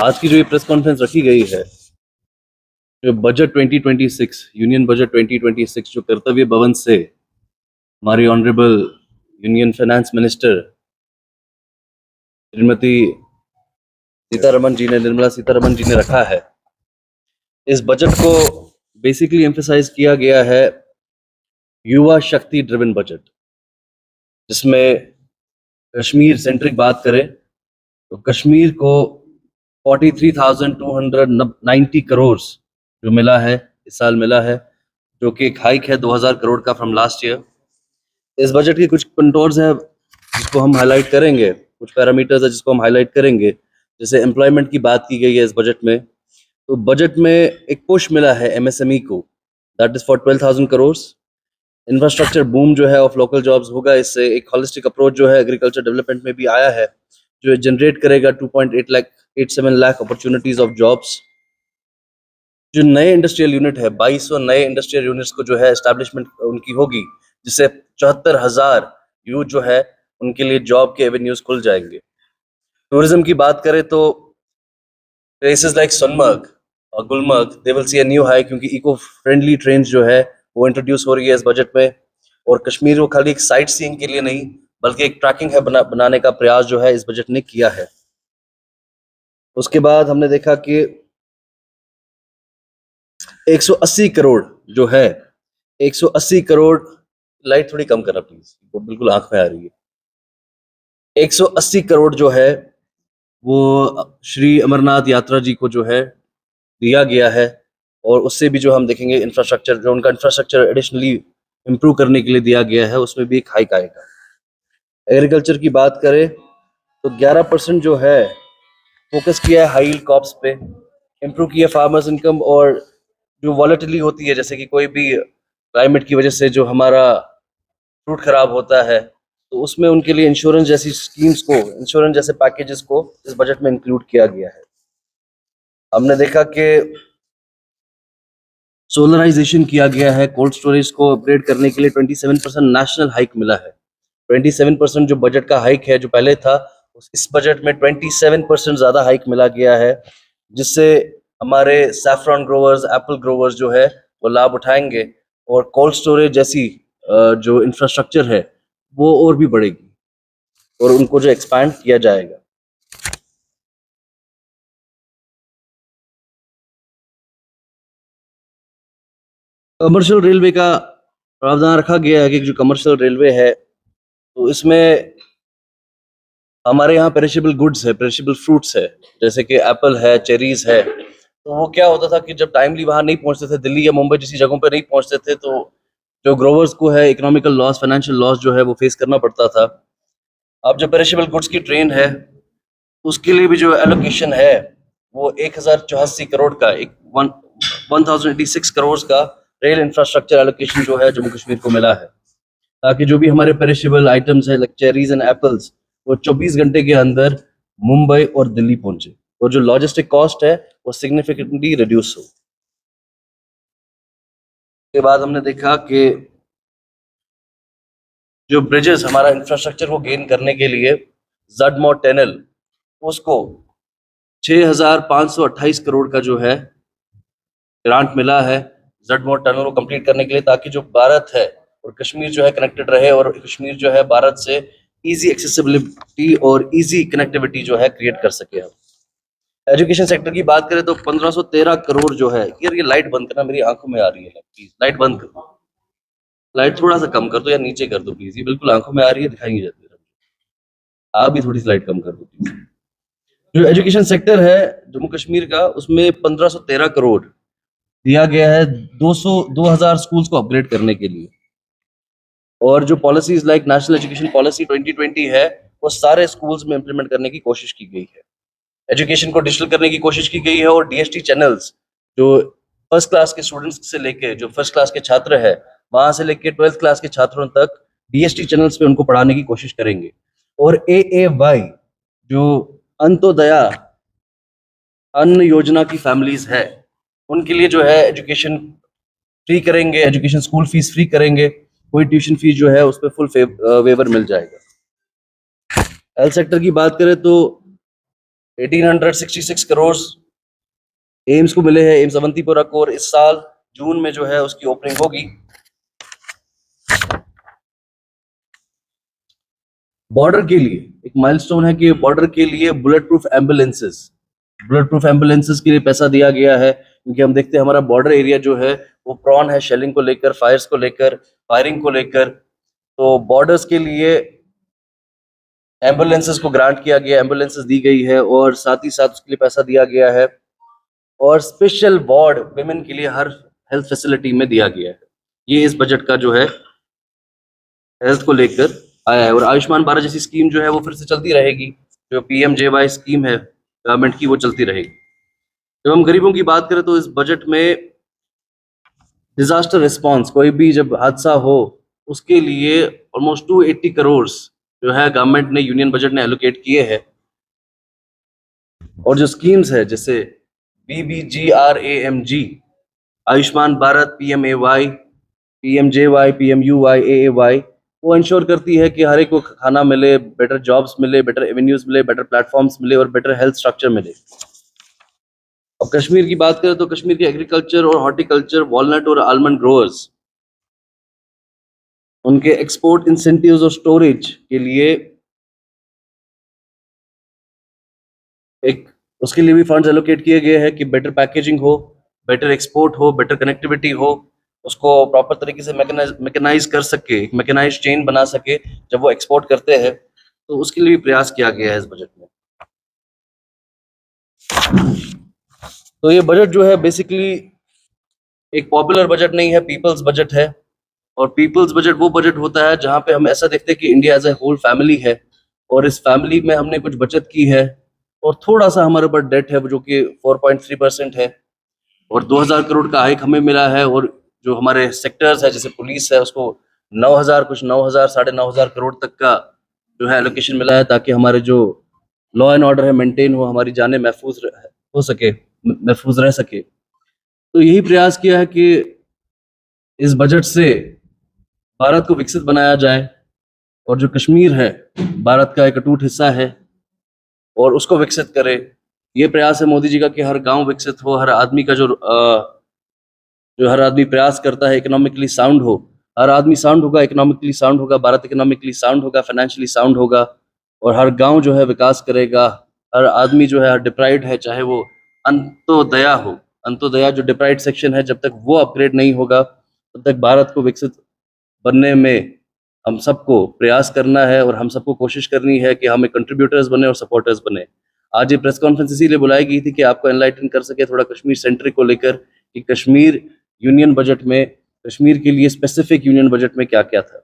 आज की जो ये प्रेस कॉन्फ्रेंस रखी गई है, जो बजट 2026 यूनियन बजट 2026 जो कर्तव्य भवन से हमारी honourable union finance minister Shrimati Nirmala Sitharaman ji ने रखा है। इस बजट को बेसिकली एम्फसाइज किया गया है युवा शक्ति ड्रिवन बजट, जिसमें कश्मीर सेंट्रिक बात करें तो कश्मीर को 43,290 करोड़ जो मिला है, इस साल मिला है, जो कि एक हाइक है 2000 करोड़ का फ्रॉम लास्ट ईयर। इस बजट के कुछ कंटोर्स हैं जिसको हम हाईलाइट करेंगे, कुछ पैरामीटर्स है जिसको हम हाईलाइट करेंगे। जैसे एम्प्लॉयमेंट की बात की गई है इस बजट में, तो बजट में एक पुश मिला है एमएसएमई को, that is for 12,000 crore. Infrastructure boom जो है ऑफ लोकल जॉब्स होगा, इससे एक होलिस्टिक अप्रोच जो है एग्रीकल्चर डेवलपमेंट में भी आया है, जो जनरेट करेगा 2.87 लाख अपॉर्चुनिटीज ऑफ जॉब्स। जो नए इंडस्ट्रियल यूनिट है, 2200 नए इंडस्ट्रियल यूनिट्स को जो है एस्टैब्लिशमेंट उनकी होगी, जिससे 74,000 यूथ जो है उनके लिए जॉब के एवेन्यूज खुल जाएंगे। टूरिज्म की बात करें तो प्लेसेस लाइक सोनमर्ग और Gulmarg they will see a new high, क्योंकि इको फ्रेंडली ट्रेन जो है वो इंट्रोड्यूस हो रही है इस बजट में। और कश्मीर को खाली एक साइट सीइंग के लिए नहीं बल्कि एक ट्रैकिंग है बनाने का प्रयास जो है इस बजट ने किया है। उसके बाद हमने देखा कि 180 करोड़ जो है, 180 करोड़, लाइट थोड़ी कम करना प्लीज, वो बिल्कुल आंख में आ रही है। 180 करोड़ जो है वो श्री अमरनाथ यात्रा जी को जो है दिया गया है, और उससे भी जो हम देखेंगे इंफ्रास्ट्रक्चर, जो उनका इंफ्रास्ट्रक्चर एडिशनली इम्प्रूव करने के लिए दिया गया है, उसमें भी एक हाइक आएगा। एग्रीकल्चर की बात करें तो 11% जो है फोकस किया है हाई यील्ड क्रॉप्स पे, इम्प्रूव किया फार्मर्स इनकम। और जो वॉलेटिली होती है, जैसे कि कोई भी क्लाइमेट की वजह से जो हमारा फ्रूट खराब होता है, तो उसमें उनके लिए इंश्योरेंस जैसी स्कीम्स को, इंश्योरेंस जैसे पैकेजेस को इस बजट में इंक्लूड किया गया है। हमने देखा कि सोलराइजेशन किया गया है, कोल्ड स्टोरेज को अपग्रेड करने के लिए 27% नेशनल हाइक मिला है। 27% जो बजट का हाइक है जो पहले था, इस बजट में 27% ज्यादा हाइक मिला गया है, जिससे हमारे सैफरॉन ग्रोवर्स, एप्पल ग्रोवर्स जो है वो लाभ उठाएंगे, और कोल्ड स्टोरेज जैसी जो इंफ्रास्ट्रक्चर है वो और भी बढ़ेगी और उनको जो एक्सपैंड किया जाएगा। कमर्शियल रेलवे का प्रावधान रखा गया है कि जो कमर्शियल रेलवे है, तो इसमें हमारे यहाँ पेरिशेबल गुड्स है, पेरिशेबल फ्रूट्स है, जैसे कि एप्पल है, चेरीज है। तो वो क्या होता था कि जब टाइमली वहां नहीं पहुंचते थे, दिल्ली या मुंबई जैसी जगहों पर नहीं पहुंचते थे, तो जो ग्रोवर्स को है इकोनॉमिकल लॉस, फाइनेंशियल लॉस जो है वो फेस करना पड़ता था। अब जो पेरिशेबल गुड्स की ट्रेन है, उसके लिए भी जो एलोकेशन है वो 1084 करोड़ का, एक 1086 करोड़ का रेल इंफ्रास्ट्रक्चर एलोकेशन जो है जम्मू कश्मीर को मिला है, ताकि जो भी हमारे पेरिशेबल आइटम्स है लाइक चेरीज एंड एप्पल्स, वो 24 घंटे के अंदर मुंबई और दिल्ली पहुंचे, और जो लॉजिस्टिक कॉस्ट है वो सिग्निफिकेंटली रिड्यूस हो। उसके बाद हमने देखा कि जो ब्रिजेस, हमारा इंफ्रास्ट्रक्चर को गेन करने के लिए जडमोर टनल, उसको 6,528 करोड़ का जो है ग्रांट मिला है जडमोर टनल को कंप्लीट करने के लिए, ताकि जो भारत है और कश्मीर जो है कनेक्टेड रहे, और कश्मीर जो है भारत से इजी एक्सेसिबिलिटी और इजी कनेक्टिविटी जो है क्रिएट कर सके हम। एजुकेशन सेक्टर की बात करें तो 1513 करोड़ जो है, यार ये लाइट बंद करना, मेरी आंखों में आ रही है, प्लीज लाइट बंद कर दो, लाइट थोड़ा सा कम कर दो या नीचे कर दो प्लीज, ये बिल्कुल आंखों में आ रही है, दिखाई नहीं जाती। आप भी थोड़ी सी लाइट कम कर दो प्लीज। जो एजुकेशन सेक्टर है जम्मू कश्मीर का, उसमें 1513 करोड़ दिया गया है 2000 स्कूल्स को अपग्रेड करने के लिए। और जो policies like national education policy 2020 है, वो सारे स्कूल्स में इंप्लीमेंट करने की कोशिश की गई है। एजुकेशन को डिजिटल करने की कोशिश की गई है, और डीएसटी चैनल्स जो फर्स्ट क्लास के स्टूडेंट्स से लेके, जो फर्स्ट क्लास के छात्र है वहां से लेके 12th क्लास के छात्रों तक डीएसटी चैनल्स पे उनको पढ़ाने की कोशिश करेंगे। और AAY जो अंत्योदया अन्न योजना की फैमिलीज है, उनके लिए जो है एजुकेशन फ्री करेंगे, एजुकेशन स्कूल फीस फ्री करेंगे, कोई ट्यूशन फीस जो है उस पर फुल वेवर मिल जाएगा। हेल्थ सेक्टर की बात करें तो 1866 करोड़ एम्स को मिले हैं, एम्स अवंतीपुरा को, और इस साल जून में जो है उसकी ओपनिंग होगी। बॉर्डर के लिए एक माइलस्टोन है कि बॉर्डर के लिए बुलेट प्रूफ एम्बुलेंसेस के लिए पैसा दिया गया है, क्योंकि हम देखते हैं हमारा बॉर्डर एरिया जो है वो प्रॉन है शेलिंग को लेकर, फायर्स को लेकर, फायरिंग को लेकर। तो बॉर्डर्स के लिए एम्बुलेंसेस को ग्रांट किया गया, एम्बुलेंसेस दी गई है, और साथ ही साथ उसके लिए पैसा दिया गया है, और स्पेशल वार्ड विमेन के लिए हर हेल्थ फैसिलिटी में दिया गया है। ये इस बजट का जो है हेल्थ को लेकर आया है। और आयुष्मान भारत जैसी स्कीम जो है वो फिर से चलती रहेगी, जो PMJY स्कीम है गवर्नमेंट की, वो चलती रहेगी। जब हम गरीबों की बात करें तो इस बजट में डिजास्टर रिस्पांस, कोई भी जब हादसा हो उसके लिए ऑलमोस्ट 280 करोड़ जो है गवर्नमेंट ने, यूनियन बजट ने एलोकेट किए हैं। और जो स्कीम्स है जैसे BBGRAMG, Ayushman Bharat, PMAY, PMJY, PMUY, AAY, वो इंश्योर करती है कि हर एक को खाना मिले, बेटर जॉब्स मिले, बेटर एवेन्यूज मिले, बेटर प्लेटफॉर्म्स मिले, और बेटर हेल्थ स्ट्रक्चर मिले। अब कश्मीर की बात करें तो कश्मीर के एग्रीकल्चर और हॉर्टिकल्चर, वॉलनट और आलमंड ग्रोअर्स, उनके एक्सपोर्ट इंसेंटिव्स और स्टोरेज के लिए एक उसके लिए भी फंड्स एलोकेट किए गए हैं कि बेटर पैकेजिंग हो, बेटर एक्सपोर्ट हो, बेटर कनेक्टिविटी हो, उसको प्रॉपर तरीके से मैकेनाइज कर सके, एक मैकेनाइज चेन बना सके जब वो एक्सपोर्ट करते हैं। तो उसके लिए भी प्रयास किया गया है इस बजट में। तो ये बजट जो है बेसिकली एक पॉपुलर बजट नहीं है, पीपल्स बजट है। और पीपल्स बजट वो बजट होता है जहां पे हम ऐसा देखते हैं कि India as a whole family है, और इस फैमिली में हमने कुछ बचत की है, और थोड़ा सा हमारे ऊपर डेट है जो कि 4.3% है, और 2000 करोड़ का हाइक हमें मिला है। और जो हमारे सेक्टर्स है जैसे पुलिस है उसको 9000, कुछ 9000, 9500 करोड़ तक का जो है एलोकेशन मिला है, ताकि हमारे जो लॉ एंड ऑर्डर है मेंटेन हो, हमारी जानें हो सके, महफूज रह सके। तो यही प्रयास किया है कि इस बजट से भारत को विकसित बनाया जाए, और जो कश्मीर है भारत का एक अटूट हिस्सा है, और उसको विकसित करे। ये प्रयास है मोदी जी का कि हर गांव विकसित हो, हर आदमी का जो हर आदमी प्रयास करता है इकोनॉमिकली साउंड हो। हर आदमी साउंड होगा, इकोनॉमिकली साउंड होगा, भारत इकोनॉमिकली साउंड होगा, फाइनेंशियली साउंड होगा, और हर गांव जो है विकास करेगा। हर आदमी जो है, हर डिप्राइव्ड है, चाहे वो अंत्योदया हो, अंत्योदया जो डिप्राइव्ड सेक्शन है, जब तक वो अपग्रेड नहीं होगा तब तक भारत को विकसित बनने में हम सबको प्रयास करना है, और हम सबको कोशिश करनी है कि हम एक कंट्रीब्यूटर्स बने और सपोर्टर्स बने। आज ये प्रेस कॉन्फ्रेंस इसीलिए बुलाई गई थी कि आपको एनलाइटन कर सके थोड़ा कश्मीर सेंट्रिक को लेकर, कि कश्मीर यूनियन बजट में, कश्मीर के लिए स्पेसिफिक यूनियन बजट में क्या क्या था।